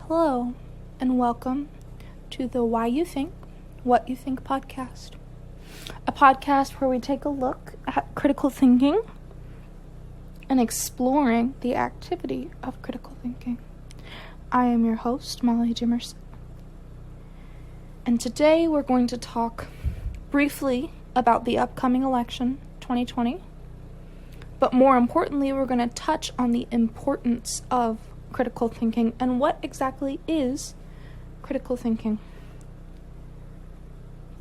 Hello, and welcome to the Why You Think, What You Think podcast. A podcast where we take a look at critical thinking and exploring the activity of critical thinking. I am your host, Molly Jimerson. And today we're going to talk briefly about the upcoming election, 2020. But more importantly, we're going to touch on the importance of critical thinking and what exactly is critical thinking.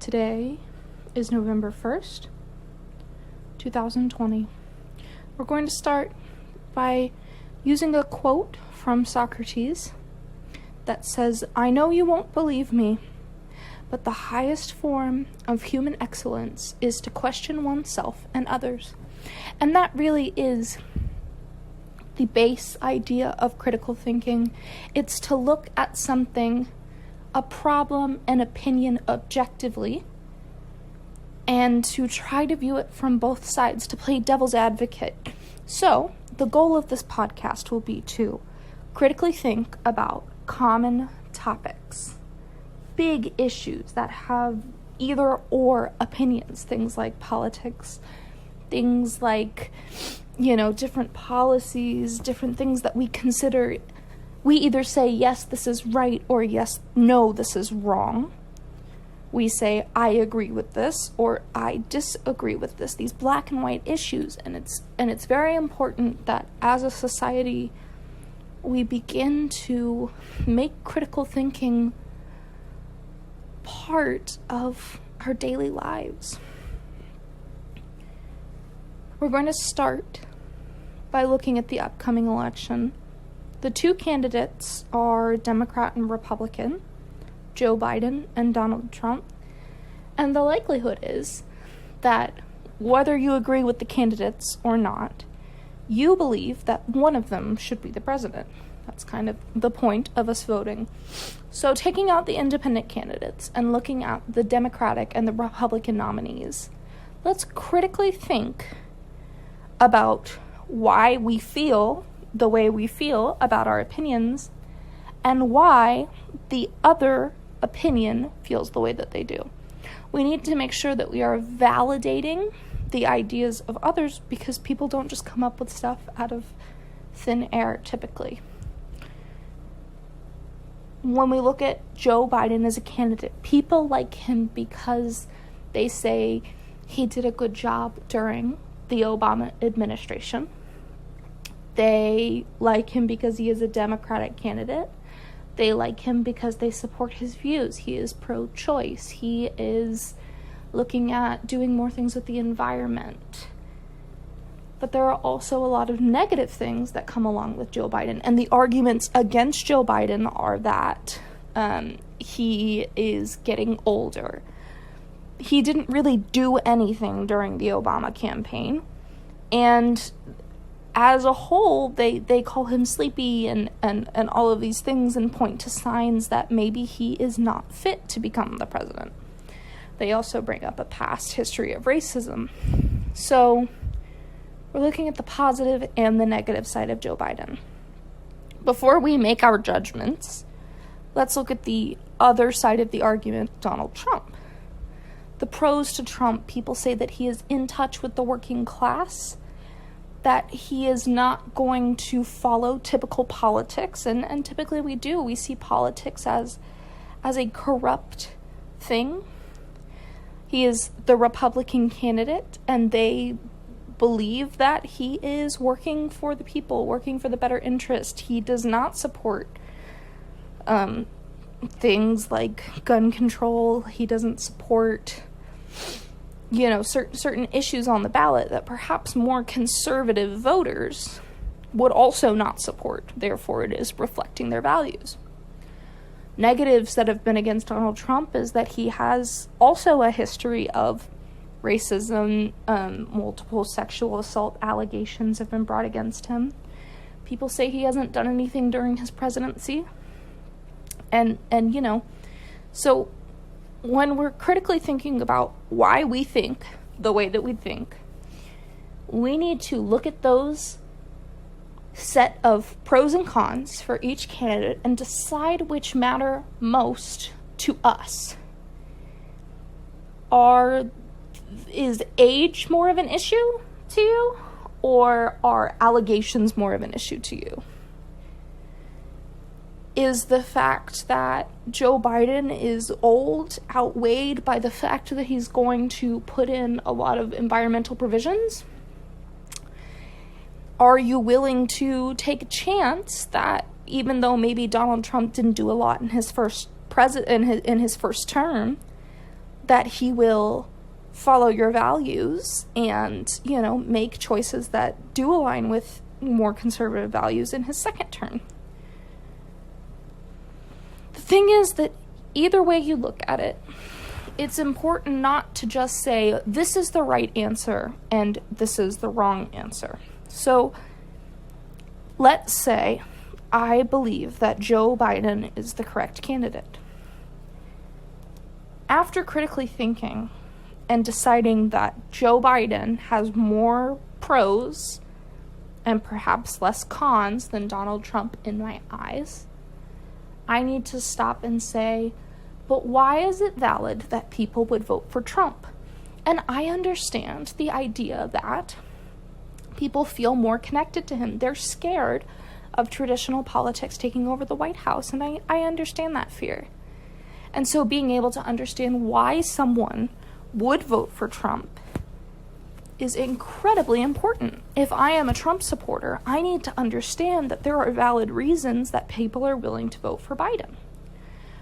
Today is November 1st, 2020. We're going to start by using a quote from Socrates that says, "I know you won't believe me, but the highest form of human excellence is to question oneself and others." And that really is the base idea of critical thinking. It's to look at something, a problem, an opinion objectively, and to try to view it from both sides, to play devil's advocate. So, the goal of this podcast will be to critically think about common topics, big issues that have either or opinions, things like politics, things like, different policies, different things that we consider. We either say, yes, this is right, or yes, no, this is wrong. We say, I agree with this, or I disagree with this, these black and white issues. And it's very important that as a society, we begin to make critical thinking part of our daily lives. We're going to start by looking at the upcoming election. The two candidates are Democrat and Republican, Joe Biden and Donald Trump. And the likelihood is that whether you agree with the candidates or not, you believe that one of them should be the president. That's kind of the point of us voting. So taking out the independent candidates and looking at the Democratic and the Republican nominees, let's critically think about why we feel the way we feel about our opinions and why the other opinion feels the way that they do. We need to make sure that we are validating the ideas of others, because people don't just come up with stuff out of thin air typically. When we look at Joe Biden as a candidate, people like him because they say he did a good job during the Obama administration. They like him because he is a Democratic candidate. They like him because they support his views. He is pro-choice. He is looking at doing more things with the environment. But there are also a lot of negative things that come along with Joe Biden. And the arguments against Joe Biden are that he is getting older. He didn't really do anything during the Obama campaign. And as a whole, they call him sleepy and all of these things and point to signs that maybe he is not fit to become the president. They also bring up a past history of racism. So we're looking at the positive and the negative side of Joe Biden. Before we make our judgments, let's look at the other side of the argument, Donald Trump. The pros to Trump, people say that he is in touch with the working class, that he is not going to follow typical politics, and typically we do. We see politics as a corrupt thing. He is the Republican candidate, and they believe that he is working for the people, working for the better interest. He does not support things like gun control. He doesn't support certain issues on the ballot that perhaps more conservative voters would also not support. Therefore, it is reflecting their values. Negatives that have been against Donald Trump is that he has also a history of racism. Multiple sexual assault allegations have been brought against him. People say he hasn't done anything during his presidency. And so when we're critically thinking about why we think the way that we think, we need to look at those set of pros and cons for each candidate and decide which matter most to us. Is age more of an issue to you, or are allegations more of an issue to you? Is the fact that Joe Biden is old outweighed by the fact that he's going to put in a lot of environmental provisions? Are you willing to take a chance that even though maybe Donald Trump didn't do a lot in his first term, that he will follow your values and, make choices that do align with more conservative values in his second term? The thing is that either way you look at it, it's important not to just say this is the right answer and this is the wrong answer. So let's say I believe that Joe Biden is the correct candidate. After critically thinking and deciding that Joe Biden has more pros and perhaps less cons than Donald Trump in my eyes, I need to stop and say, but why is it valid that people would vote for Trump? And I understand the idea that people feel more connected to him. They're scared of traditional politics taking over the White House, and I understand that fear. And so being able to understand why someone would vote for Trump is incredibly important. If I am a Trump supporter, I need to understand that there are valid reasons that people are willing to vote for Biden.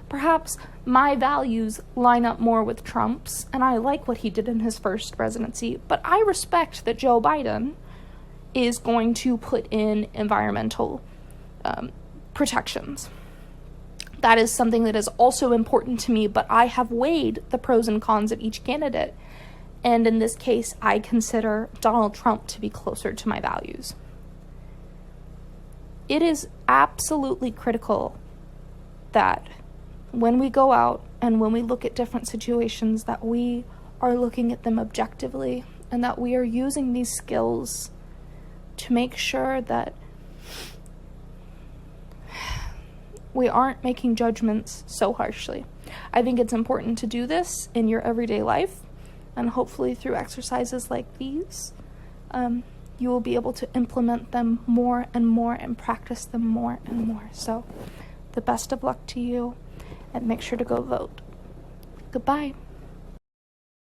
Perhaps my values line up more with Trump's, and I like what he did in his first presidency, but I respect that Joe Biden is going to put in environmental protections. That is something that is also important to me, but I have weighed the pros and cons of each candidate. And in this case, I consider Donald Trump to be closer to my values. It is absolutely critical that when we go out and when we look at different situations, that we are looking at them objectively and that we are using these skills to make sure that we aren't making judgments so harshly. I think it's important to do this in your everyday life, and hopefully through exercises like these, you will be able to implement them more and more and practice them more and more. So the best of luck to you, and make sure to go vote. Goodbye.